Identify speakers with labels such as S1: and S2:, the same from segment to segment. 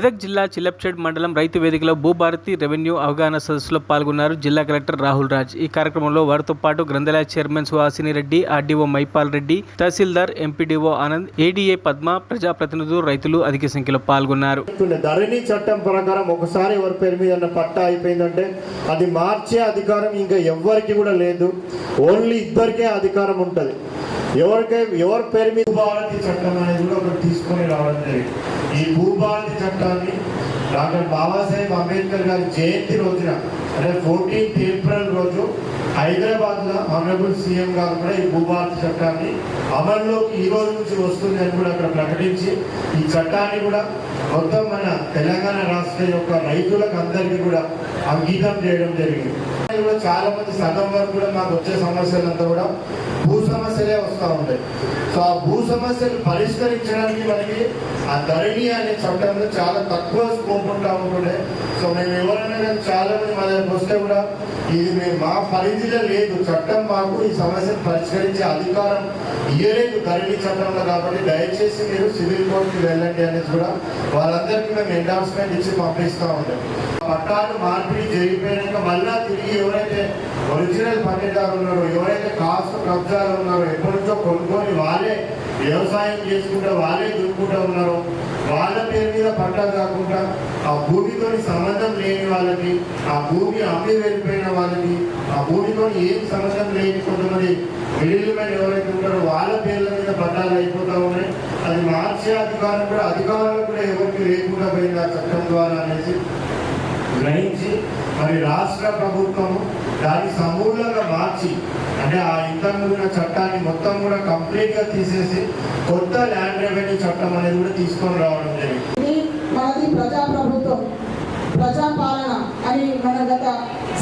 S1: మెదక్ జిల్లా చిలప్చేడ్ మండలం రైతు వేదికలో భూభారతి రెవెన్యూ అవగాహన సదస్సులో పాల్గొన్నారు జిల్లా కలెక్టర్ రాహుల్ రాజ్. ఈ కార్యక్రమంలో వారితో పాటు గ్రంథాలయ చైర్మన్ సుహాసిని రెడ్డి, ఆర్డీఓ మైపాల్ రెడ్డి, తహసీల్దార్ ఎంపీడీఓ ఆనంద్, ఏడీఏ పద్మ, ప్రజాప్రతినిధులు, రైతులు అధిక సంఖ్యలో పాల్గొన్నారు.
S2: ధరణి చట్టం ప్రకారం ఒకసారి ఎవరి పేరు మీద పట్టా అయిపోయిందంటే అది మార్చే అధికారం ఇంకా ఎవరికి కూడా లేదు. ఓన్లీ ఇద్దరికే అధికారం ఉంటుంది. ఎవరి పేరు మీద భూభారతి చట్టం అనేది కూడా ఒకటి తీసుకొని రావడం జరిగింది. ఈ భూభారతి చట్టాన్ని డాక్టర్ బాబాసాహెబ్ అంబేద్కర్ గారి జయంతి రోజున అంటే 14th ఏప్రిల్ రోజు హైదరాబాద్లో ఆనరబుల్ సీఎం గారు కూడా ఈ భూభారతి చట్టాన్ని అమల్లోకి ఈ రోజు నుంచి వస్తుంది అని కూడా అక్కడ ప్రకటించి ఈ చట్టాన్ని కూడా మొత్తం మన తెలంగాణ రాష్ట్ర యొక్క రైతులకు అందరికీ కూడా అంగీకారం చేయడం జరిగింది. చాలా మంది సగం వరకు కూడా మాకు వచ్చే సమస్యలంతా కూడా భూ సమస్యలే వస్తూ ఉంటాయి. సో ఆ భూ సమస్యలు పరిష్కరించడానికి మనకి ఆ ధరణి అనే చట్టంలో చాలా తక్కువ స్కోప్ ఉంటా ఉంటుండే. సో మేము ఎవరైనా కానీ చాలా మంది మా దగ్గరకు వస్తే కూడా ఇది మేము మా పరిధిలో లేదు, చట్టం మాకు ఈ సమస్యను పరిష్కరించే అధికారం ఇయ్యలేదు ధరణి చట్టంలో, కాబట్టి దయచేసి మీరు సివిల్ కోర్టుకి వెళ్ళండి అనేసి కూడా వాళ్ళందరికీ మేము ఎండార్స్మెంట్ ఇచ్చి పంపిస్తూ ఉంటాం. పట్టాలు మార్పిడి జరిగిపోయాక మళ్ళా తిరిగి ఎవరైతే ఒరిజినల్ పట్టేదారు ఉన్నారో, ఎవరైతే కాస్ట్ కబ్జాలు ఉన్నారో, ఎప్పటి నుంచో కొనుక్కొని వాళ్ళే వ్యవసాయం చేసుకుంటూ వాళ్ళే దున్నుకుంటూ ఉన్నారో వాళ్ళ పేరు మీద పట్టా కాకుండా ఆ భూమితో సంబంధం లేని వాళ్ళకి, ఆ భూమి అమ్మి వెళ్ళిపోయిన వాళ్ళకి, ఆ భూమితో ఏం సంబంధం లేని కొంతమంది మిడిల్ మ్యాన్ ఎవరైతే ఉంటారో వాళ్ళ పేర్ల మీద పట్టాలు అయిపోతూ ఉన్నాయి. అది మార్చే అధికారం కూడా అధికారులు కూడా ఎవరికి లేకుండా పోయింది ఆ చట్టం ద్వారా అనేసి గ్రహించి మరి రాష్ట్ర ప్రభుత్వము దాన్ని సమూలంగా మార్చి అంటే ఆ ఇంతకుముందున్న చట్టాన్ని మొత్తం కూడా కంప్లీట్గా తీసేసి కొత్త ల్యాండ్ రెవెన్యూ చట్టం అనేది కూడా తీసుకొని రావడం జరిగింది.
S3: మనది ప్రజాప్రభుత్వం, ప్రజాపాలన అని మన గత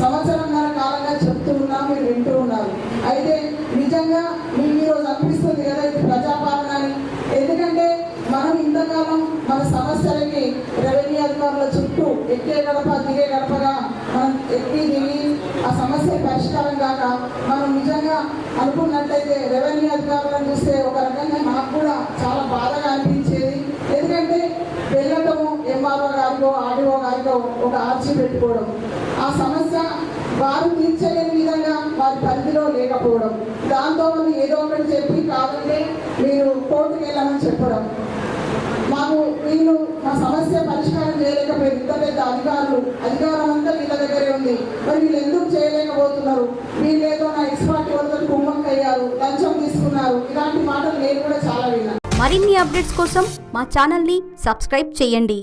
S3: సంవత్సరంన్నర కాలంగా చెప్తూ ఉన్నాం, మీరు వింటూ ఉన్నారు. అయితే నిజంగా మీకు ఈరోజు అనిపిస్తుంది కదా ఇది ప్రజాపాలన అని. ఎందుకంటే మనం ఇంతకాలం మన సమస్యలకి రెవెన్యూ అధికారుల చుట్టూ ఎక్కే గడప దిగే గడపగా మనం ఎక్కి దిగి ఆ సమస్య పరిష్కారం కాక మనం నిజంగా అనుకున్నట్టయితే రెవెన్యూ అధికారులను చూస్తే ఒక రకంగా నాకు కూడా చాలా బాధగా అనిపించేది. ఎందుకంటే వెళ్ళటము ఎంఆర్ఓ గారికో ఆర్డీఓ గారికో ఒక ఆర్జీ పెట్టుకోవడం, ఆ సమస్య వారు తీర్చలేని విధంగా వారి పరిధిలో లేకపోవడం, దాంతో మనం ఏదో ఒకటి చెప్పి కాదంటే మీరు కోర్టుకు వెళ్ళమని చెప్పడం, మాకు వీళ్ళు మా సమస్య పరిష్కారం చేయలేకపోయారు. ఇంత పెద్ద అధికారం అంతా వీళ్ళ దగ్గరే ఉంది, మరి వీళ్ళు ఎందుకు చేయలేకపోతున్నారు, వీళ్ళేదో నా ఎక్స్పర్ట్ వాళ్ళతో కుమ్మక్కయ్యారు, లంచం తీసుకున్నారు, ఇలాంటి మాటలు నేను కూడా చాలా విన్నాను.
S4: మరిన్ని అప్డేట్స్ కోసం మా ఛానల్ని సబ్స్క్రైబ్ చేయండి.